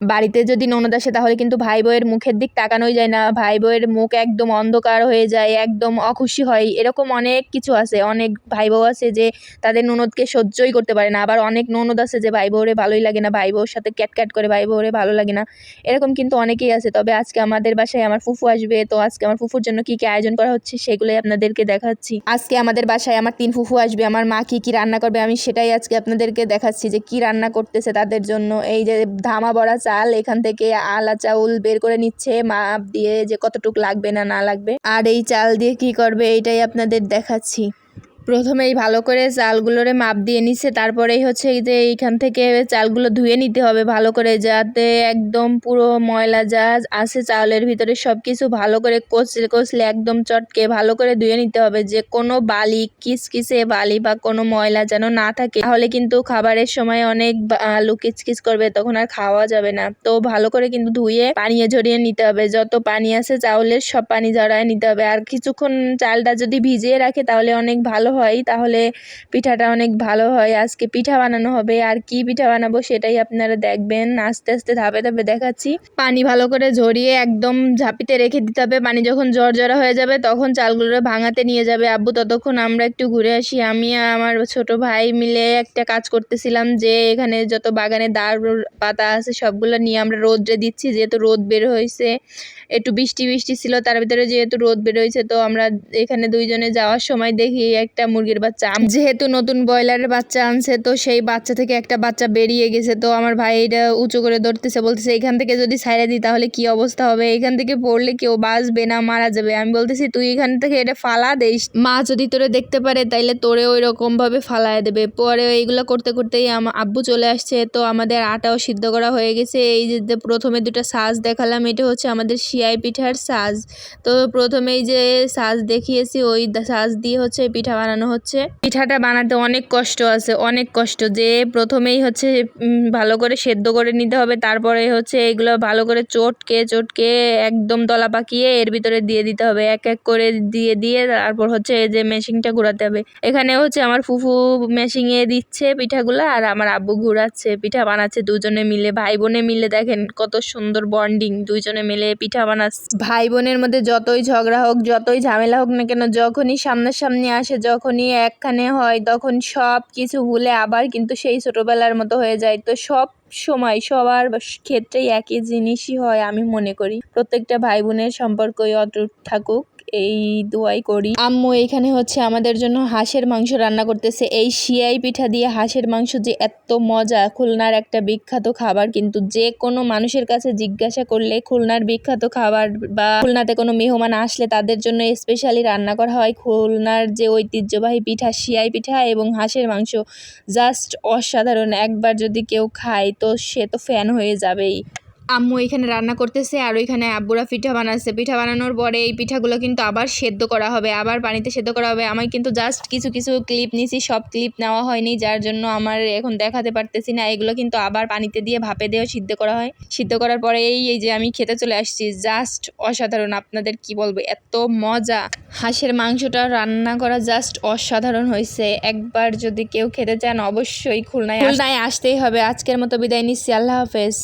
বাড়িতে যদি ননদ আসে তাহলে কিন্তু ভাই বউয়ের মুখের দিক তাকানোই যায় না, ভাই বউয়ের মুখ একদম অন্ধকার হয়ে যায়, একদম অখুশি হয়। এরকম অনেক কিছু আছে, অনেক ভাই বউ আছে যে তাদের ননদকে সহ্যই করতে পারে না, আবার অনেক ননদ আছে যে ভাই বউরে ভালোই লাগে না, ভাই বউর সাথে ক্যাটক্যাট করে, ভাই বউরে ভালো লাগে না। এরকম কিন্তু অনেকেই আছে। তবে আজকে আমাদের বাসায় আমার ফুফু আসবে, তো আজকে আমার ফুফুর জন্য কি কি আয়োজন করা হচ্ছে সেগুলোই আপনাদেরকে দেখাচ্ছি। আজকে আমাদের বাসায় আমার 3 ফুফু আসবে, আমার মা কি কি রান্না করবে আমি সেটাই আজকে আপনাদেরকে দেখাচ্ছি যে কি রান্না করতেছে তাদের জন্য। এই যে ধামা বড়া চাল, এখান থেকে আলা চাউল বের করে নিচ্ছে মাপ দিয়ে যে কতটুক লাগবে না না লাগবে, আর এই চাল দিয়ে কি করবে এইটাই আপনাদের দেখাচ্ছি। প্রথমেই ভালো করে চালগুলোরে মাপ দিয়ে নিচ্ছে, তারপরেই হচ্ছে এই যে এইখান থেকে চালগুলো ধুয়ে নিতে হবে ভালো করে, যাতে একদম পুরো ময়লা যা আছে চাউলের ভিতরে সব কিছু ভালো করে কচলে কচলে একদম চটকে ভালো করে ধুয়ে নিতে হবে, যে কোনো বালি কিচকিচে বালি বা কোনো ময়লা যেন না থাকে, তাহলে কিন্তু খাবারের সময় অনেক আলু কিচকিচ করবে, তখন আর খাওয়া যাবে না। তো ভালো করে কিন্তু ধুয়ে পানি ঝরিয়ে নিতে হবে, যত পানি আছে চাউলের সব পানি ঝরায় নিতে হবে। আর কিছুক্ষণ চালটা যদি ভিজিয়ে রাখে তাহলে অনেক ভালো হয়, তাহলে পিঠাটা অনেক ভালো হয়। আজকে পিঠা বানানো হবে, আর কি পিঠা বানাবো সেটাই আপনারা দেখবেন, আস্তে আস্তে ধাপে ধাপে দেখাচ্ছি। পানি ভালো করে ঝরিয়ে একদম ঝাঁপিতে রেখে দিতে হবে, পানি যখন জড়জড়া হয়ে যাবে তখন চালগুলো ভাঙাতে নিয়ে যাবে আব্বু, ততক্ষণ আমরা একটু ঘুরে আসি। আমি আর আমার ছোট ভাই মিলে একটা কাজ করতেছিলাম, যে এখানে যত বাগানে দাঁড় পাতা আছে সবগুলো নিয়ে আমরা রোদ্রে দিচ্ছি, যেহেতু রোদ বের হয়েছে, একটু বৃষ্টি বৃষ্টি ছিল, তার ভিতরে যেহেতু রোদ বের হয়েছে, তো আমরা এখানে দুইজনে যাওয়ার সময় দেখি একটা মুরগির বাচ্চা, যেহেতু নতুন ব্রয়লারের বাচ্চা আনছে, তো সেই বাচ্চা থেকে একটা বাচ্চা বেরিয়ে গেছে। তো আমার ভাই এটা উঁচু করে ধরতেছে, বলতেছে এখান থেকে যদি ছাইড়া দিই তাহলে কি অবস্থা হবে, এখান থেকে পড়লে কেউ বাঁচবে না, মারা যাবে। আমি বলতেছি তুই এখান থেকে এটা ফালা দেস, মা যদি তোরে দেখতে পারে তাইলে তোরে ওই রকম ভাবে ফালায় দেবে। পরে এইগুলো করতে করতেই আব্বু চলে আসছে, তো আমাদের আটাও সিদ্ধ করা হয়ে গেছে। এই যে প্রথমে দুটো সাজ দেখালাম, এটা হচ্ছে আমাদের সিয়াই পিঠার সাজ। তো প্রথমেই যে সাজ দেখিয়েছি ওই সাজ দিয়ে হচ্ছে পিঠা বানানো হচ্ছে। পিঠাটা বানাতে অনেক কষ্ট আছে, অনেক কষ্ট, যে প্রথমেই হচ্ছে ভালো করে সেদ্ধ করে নিতে হবে, তারপরে হচ্ছে এগুলো ভালো করে চটকে চটকে একদম দলা পাকিয়ে এর ভিতরে দিয়ে দিতে হবে, এক এক করে দিয়ে দিয়ে তারপর হচ্ছে এই যে মেশিনটা ঘোরাতে হবে। এখানে হচ্ছে আমার ফুফু মেশিনে দিচ্ছে পিঠাগুলো, আর আমার আব্বু ঘুরাচ্ছে, পিঠা বানাচ্ছে দুজনে মিলে, ভাই বোনে মিলে। দেখেন কত সুন্দর বন্ডিং, দুইজনে মিলে পিঠা বানাচ্ছে। ভাই বোনের মধ্যে যতই ঝগড়া হোক, যতই ঝামেলা হোক না কেন, যখনই সামনাসামনি আসে, যখনই একখানে হয়, তখন সব কিছু ভুলে আবার কিন্তু সেই ছোটবেলার মতো হয়ে যায়। তো সব সময় সবার ক্ষেত্রেই একই জিনিসই হয়, আমি মনে করি প্রত্যেকটা ভাই বোনের সম্পর্কই অটুট থাকুক, এই দোয়াই করি। আম্মু এখানে হচ্ছে আমাদের জন্য হাঁসের মাংস রান্না করতেছে। এই সিয়াই পিঠা দিয়ে হাঁসের মাংস যে এত মজা, খুলনার একটা বিখ্যাত খাবার, কিন্তু যে কোনো মানুষের কাছে জিজ্ঞাসা করলে খুলনার বিখ্যাত খাবার বা খুলনাতে কোনো মেহমান আসলে তাদের জন্য স্পেশালি রান্না করা হয় খুলনার যে ঐতিহ্যবাহী পিঠা সিয়াই পিঠা এবং হাঁসের মাংস। জাস্ট অসাধারণ, একবার যদি কেউ খায় তো সে তো ফ্যান হয়ে যাবেই। আম্মু এখানে রান্না করতেছে, আর ওইখানে আব্বুরা পিঠা বানাচ্ছে। পিঠা বানানোর পরে এই পিঠাগুলো কিন্তু আবার সেদ্ধ করা হবে, আবার পানিতে সেদ্ধ করা হবে। আমি কিন্তু জাস্ট কিছু কিছু ক্লিপ নিছি, সব ক্লিপ নেওয়া হয়নি, যার জন্য আমার এখন দেখাতে পারতেছি না। এগুলো কিন্তু আবার পানিতে দিয়ে ভাপে দিয়েও সিদ্ধ করা হয়। সিদ্ধ করার পরে এই যে আমি খেতে চলে আসছি, জাস্ট অসাধারণ, আপনাদের কি বলবো, এত মজা। হাঁসের মাংসটা রান্না করা জাস্ট অসাধারণ হয়েছে। একবার যদি কেউ খেতে চান অবশ্যই খুলনায় আসতেই হবে। আজকের মতো বিদায় নিচ্ছি, আল্লাহ হাফেজ।